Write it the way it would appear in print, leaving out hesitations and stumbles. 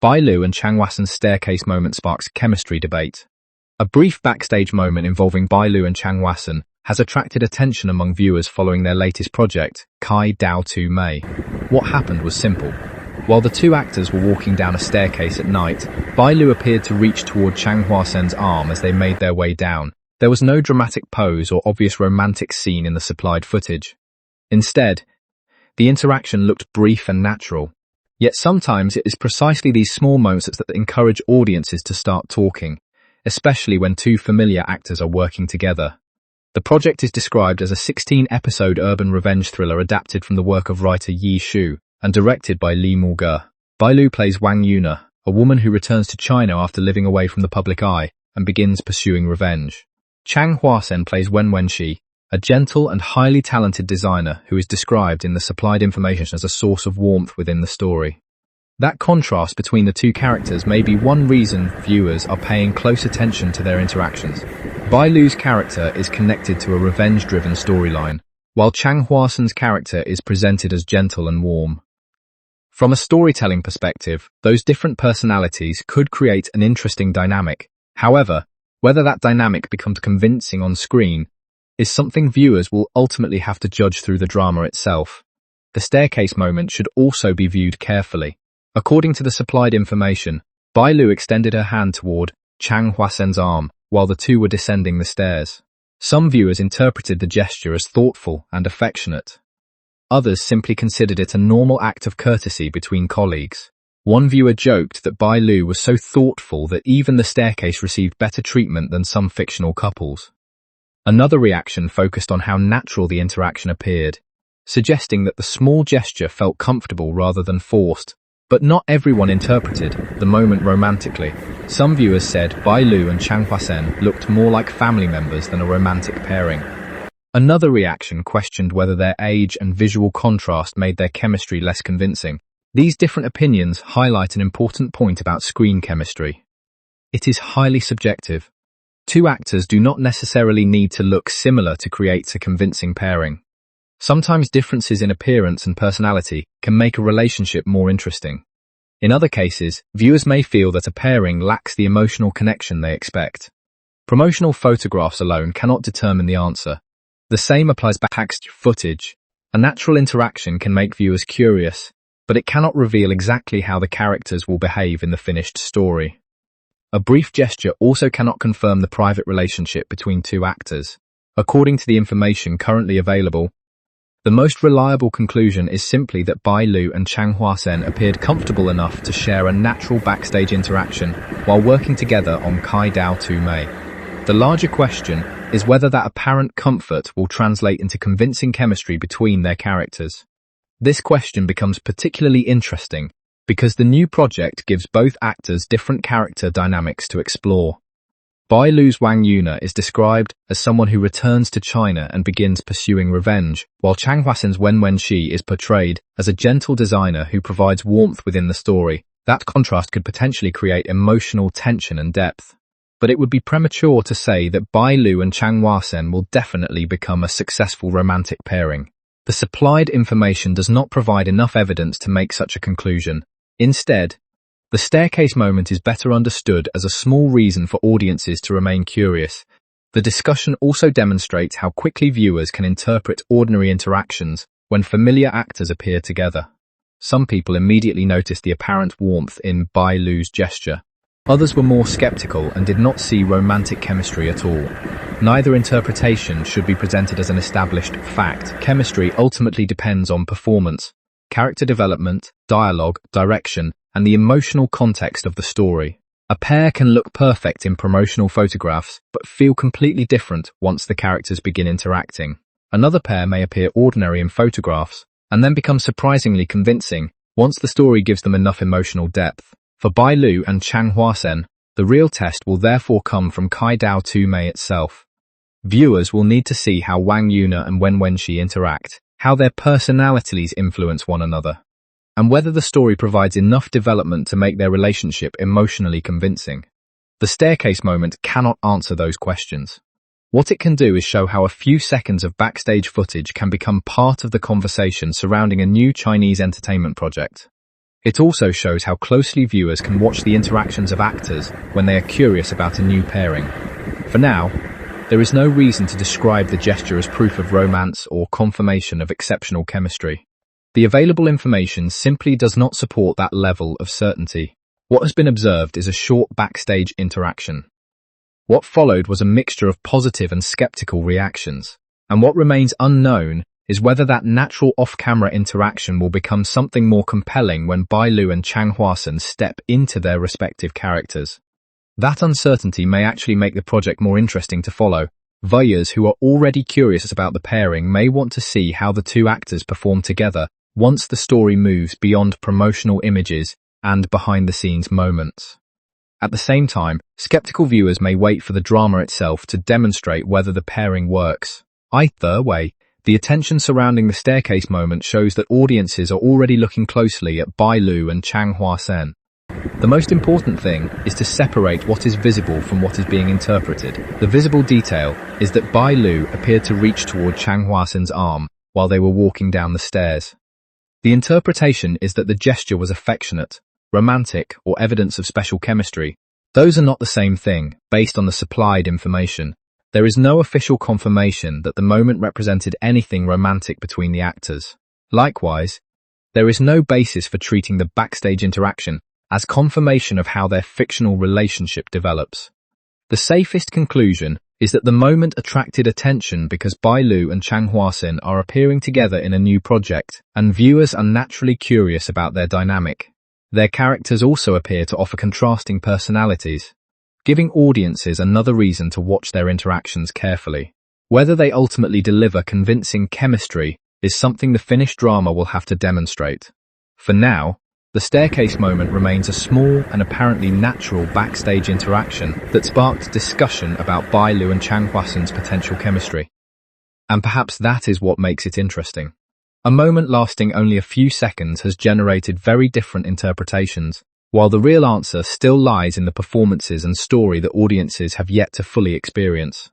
Bai Lu and Chang Huasen's staircase moment sparks chemistry debate. A brief backstage moment involving Bai Lu and Chang Huasen has attracted attention among viewers following their latest project, Kai Dao Tu Mei. What happened was simple. While the two actors were walking down a staircase at night, Bai Lu appeared to reach toward Chang Huasen's arm as they made their way down. There was no dramatic pose or obvious romantic scene in the supplied footage. Instead, the interaction looked brief and natural. Yet sometimes it is precisely these small moments that encourage audiences to start talking, especially when two familiar actors are working together. The project is described as a 16-episode urban revenge thriller adapted from the work of writer Yi Shu and directed by Li Muge. Bai Lu plays Wang Yuna, a woman who returns to China after living away from the public eye and begins pursuing revenge. Chang Huasen plays Wen Wenxi, a gentle and highly talented designer who is described in the supplied information as a source of warmth within the story. That contrast between the two characters may be one reason viewers are paying close attention to their interactions. Bai Lu's character is connected to a revenge-driven storyline, while Chang Huasen's character is presented as gentle and warm. From a storytelling perspective, those different personalities could create an interesting dynamic. However, whether that dynamic becomes convincing on screen is something viewers will ultimately have to judge through the drama itself. The staircase moment should also be viewed carefully. According to the supplied information, Bai Lu extended her hand toward Chang Huasen's arm while the two were descending the stairs. Some viewers interpreted the gesture as thoughtful and affectionate. Others simply considered it a normal act of courtesy between colleagues. One viewer joked that Bai Lu was so thoughtful that even the staircase received better treatment than some fictional couples. Another reaction focused on how natural the interaction appeared, suggesting that the small gesture felt comfortable rather than forced. But not everyone interpreted the moment romantically. Some viewers said Bai Lu and Chang Huasen looked more like family members than a romantic pairing. Another reaction questioned whether their age and visual contrast made their chemistry less convincing. These different opinions highlight an important point about screen chemistry. It is highly subjective. Two actors do not necessarily need to look similar to create a convincing pairing. Sometimes differences in appearance and personality can make a relationship more interesting. In other cases, viewers may feel that a pairing lacks the emotional connection they expect. Promotional photographs alone cannot determine the answer. The same applies to backstage footage. A natural interaction can make viewers curious, but it cannot reveal exactly how the characters will behave in the finished story. A brief gesture also cannot confirm the private relationship between two actors. According to the information currently available, the most reliable conclusion is simply that Bai Lu and Chang Huasen appeared comfortable enough to share a natural backstage interaction while working together on Kai Dao Tu Mei. The larger question is whether that apparent comfort will translate into convincing chemistry between their characters. This question becomes particularly interesting because the new project gives both actors different character dynamics to explore. Bai Lu's Wang Yuna is described as someone who returns to China and begins pursuing revenge, while Chang Huasen's Wen Wenxi is portrayed as a gentle designer who provides warmth within the story. That contrast could potentially create emotional tension and depth. But it would be premature to say that Bai Lu and Chang Huasen will definitely become a successful romantic pairing. The supplied information does not provide enough evidence to make such a conclusion. Instead, the staircase moment is better understood as a small reason for audiences to remain curious. The discussion also demonstrates how quickly viewers can interpret ordinary interactions when familiar actors appear together. Some people immediately noticed the apparent warmth in Bai Lu's gesture. Others were more skeptical and did not see romantic chemistry at all. Neither interpretation should be presented as an established fact. Chemistry ultimately depends on performance, character development, dialogue, direction, and the emotional context of the story. A pair can look perfect in promotional photographs, but feel completely different once the characters begin interacting. Another pair may appear ordinary in photographs, and then become surprisingly convincing once the story gives them enough emotional depth. For Bai Lu and Chang Huasen, the real test will therefore come from Kai Dao Tu Mei itself. Viewers will need to see how Wang Yuna and Wen Wenxi interact, how their personalities influence one another, and whether the story provides enough development to make their relationship emotionally convincing. The staircase moment cannot answer those questions. What it can do is show how a few seconds of backstage footage can become part of the conversation surrounding a new Chinese entertainment project. It also shows how closely viewers can watch the interactions of actors when they are curious about a new pairing. For now, there is no reason to describe the gesture as proof of romance or confirmation of exceptional chemistry. The available information simply does not support that level of certainty. What has been observed is a short backstage interaction. What followed was a mixture of positive and skeptical reactions, and what remains unknown is whether that natural off-camera interaction will become something more compelling when Bailu and Chang Huasen step into their respective characters. That uncertainty may actually make the project more interesting to follow. Viewers who are already curious about the pairing may want to see how the two actors perform together once the story moves beyond promotional images and behind-the-scenes moments. At the same time, skeptical viewers may wait for the drama itself to demonstrate whether the pairing works. Either way, the attention surrounding the staircase moment shows that audiences are already looking closely at Bailu and Chang Huasen. The most important thing is to separate what is visible from what is being interpreted. The visible detail is that Bailu appeared to reach toward Chang Huasen's arm while they were walking down the stairs. The interpretation is that the gesture was affectionate, romantic, or evidence of special chemistry. Those are not the same thing, based on the supplied information. There is no official confirmation that the moment represented anything romantic between the actors. Likewise, there is no basis for treating the backstage interaction as confirmation of how their fictional relationship develops. The safest conclusion is that the moment attracted attention because Bailu and Chang Huasen are appearing together in a new project, and viewers are naturally curious about their dynamic. Their characters also appear to offer contrasting personalities, giving audiences another reason to watch their interactions carefully. Whether they ultimately deliver convincing chemistry is something the finished drama will have to demonstrate. For now, the staircase moment remains a small and apparently natural backstage interaction that sparked discussion about Bailu and Chang Huasen's potential chemistry. And perhaps that is what makes it interesting. A moment lasting only a few seconds has generated very different interpretations, while the real answer still lies in the performances and story that audiences have yet to fully experience.